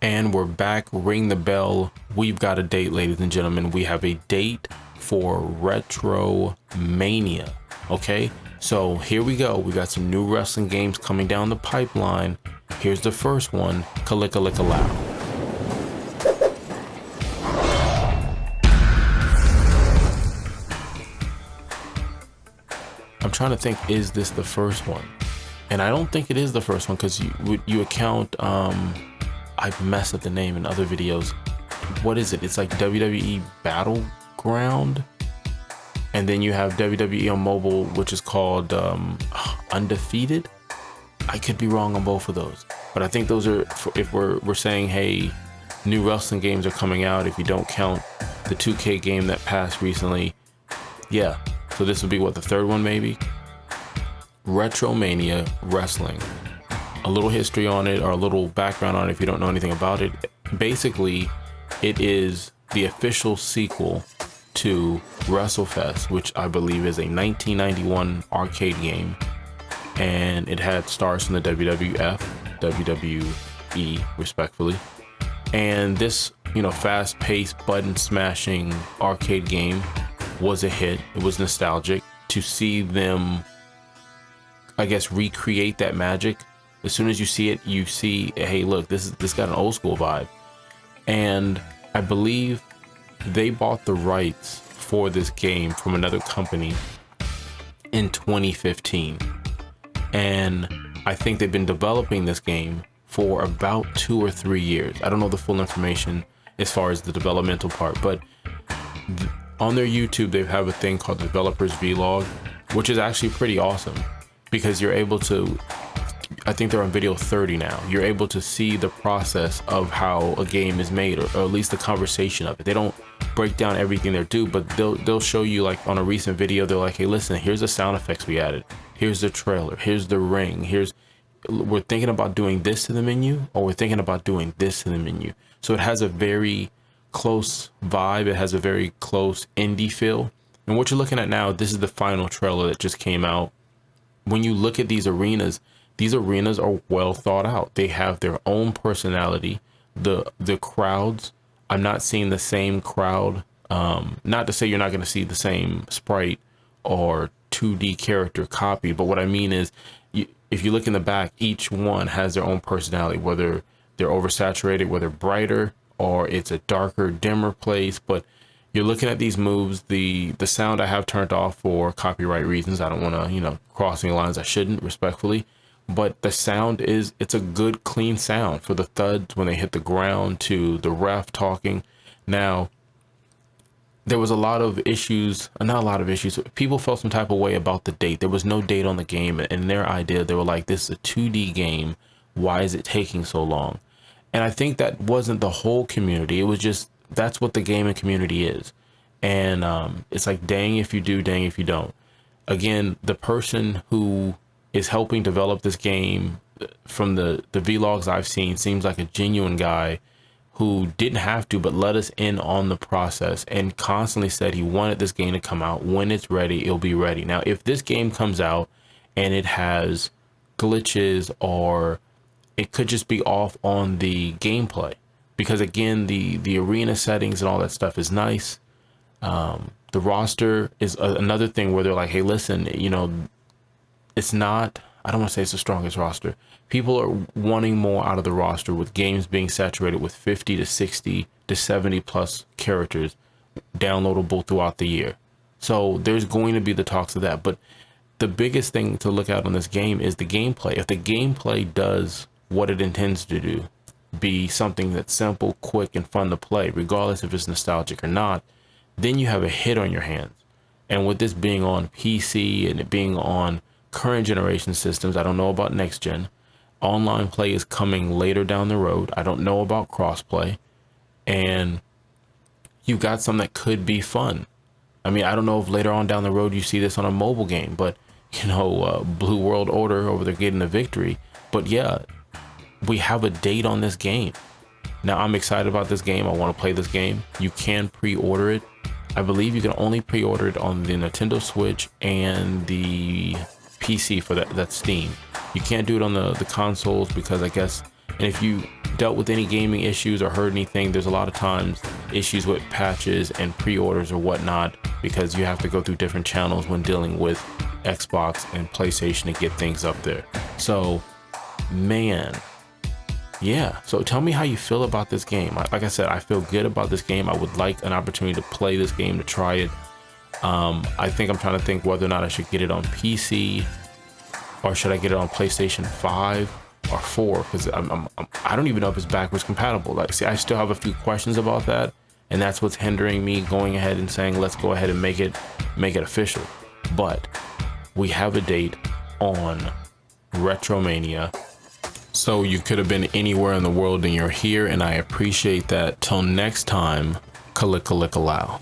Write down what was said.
And we're back. Ring the bell. We've got a date, ladies and gentlemen. We have a date for Retromania. Okay, so here we go. We got some new wrestling games coming down the pipeline. Here's the first one, Kalika-Lika-Lao. I'm trying to think, is this the first one? And I don't think it is the first one, because you account, I messed up the name in other videos. What is it? It's like WWE Battleground. And then you have WWE on mobile, which is called Undefeated. I could be wrong on both of those, but I think those are if we're saying, hey, new wrestling games are coming out, if you don't count the 2K game that passed recently. Yeah, so this would be what, the third one maybe? Retromania Wrestling. A little history on it, or a little background on it if you don't know anything about it. Basically, it is the official sequel to WrestleFest, which I believe is a 1991 arcade game, and it had stars from the WWF, WWE, respectfully. And this, fast-paced, button-smashing arcade game was a hit. It was nostalgic to see them, I guess, recreate that magic. As soon as you see it, you see, hey, look, this got an old school vibe. And I believe they bought the rights for this game from another company in 2015. And I think they've been developing this game for about 2 or 3 years. I don't know the full information as far as the developmental part, but on their YouTube, they have a thing called Developers Vlog, which is actually pretty awesome, because you're able to, I think they're on video 30 now. You're able to see the process of how a game is made, or at least the conversation of it. They don't break down everything they do, but they'll show you, like on a recent video, they're like, hey, listen, here's the sound effects we added. Here's the trailer. Here's the ring. We're thinking about doing this to the menu, or we're thinking about doing this to the menu. So it has a very close vibe. It has a very close indie feel. And what you're looking at now, this is the final trailer that just came out. When you look at these arenas are well thought out. They have their own personality. The crowds, I'm not seeing the same crowd. Not to say you're not going to see the same sprite or 2D character copy, but what I mean is, if you look in the back, each one has their own personality, whether they're oversaturated, whether brighter, or it's a darker, dimmer place. But you're looking at these moves. The sound I have turned off for copyright reasons. I don't want to, cross any lines I shouldn't, respectfully. But the sound it's a good, clean sound for the thuds when they hit the ground, to the ref talking. Now, there was a lot of issues, not a lot of issues. People felt some type of way about the date. There was no date on the game, and their idea, they were like, this is a 2D game. Why is it taking so long? And I think that wasn't the whole community. It was just, that's what the gaming community is. And it's like, dang if you do, dang if you don't. Again, the person who is helping develop this game, from the vlogs I've seen, seems like a genuine guy who didn't have to, but let us in on the process, and constantly said he wanted this game to come out. When it's ready, it'll be ready. Now, if this game comes out and it has glitches, or it could just be off on the gameplay, because again, the arena settings and all that stuff is nice. The roster is another thing where they're like, hey, listen, it's not, I don't want to say it's the strongest roster. People are wanting more out of the roster, with games being saturated with 50 to 60 to 70 plus characters downloadable throughout the year. So there's going to be the talks of that. But the biggest thing to look at on this game is the gameplay. If the gameplay does what it intends to do, be something that's simple, quick, and fun to play, regardless if it's nostalgic or not, then you have a hit on your hands. And with this being on PC and it being on current generation systems, I don't know about next gen. Online play is coming later down the road. I don't know about crossplay. And you've got some that could be fun. I mean, I don't know if later on down the road you see this on a mobile game, but Blue World Order over there getting a victory. But yeah, we have a date on this game. Now, I'm excited about this game. I want to play this game. You can pre-order it. I believe you can only pre-order it on the Nintendo Switch and the PC for that Steam. You can't do it on the consoles, because I guess And if you dealt with any gaming issues or heard anything, there's a lot of times issues with patches and pre-orders or whatnot, because you have to go through different channels when dealing with Xbox and PlayStation to get things up there. So, man, yeah. So tell me how you feel about this game. Like I said, I feel good about this game. I would like an opportunity to play this game, to try it. I think I'm trying to think whether or not I should get it on PC or should I get it on PlayStation 5 or 4, because I don't even know if it's backwards compatible. Like, see, I still have a few questions about that, and that's what's hindering me going ahead and saying let's go ahead and make it official. But we have a date on Retromania, so you could have been anywhere in the world and you're here, and I appreciate that. Till next time, Kalika-lika-low.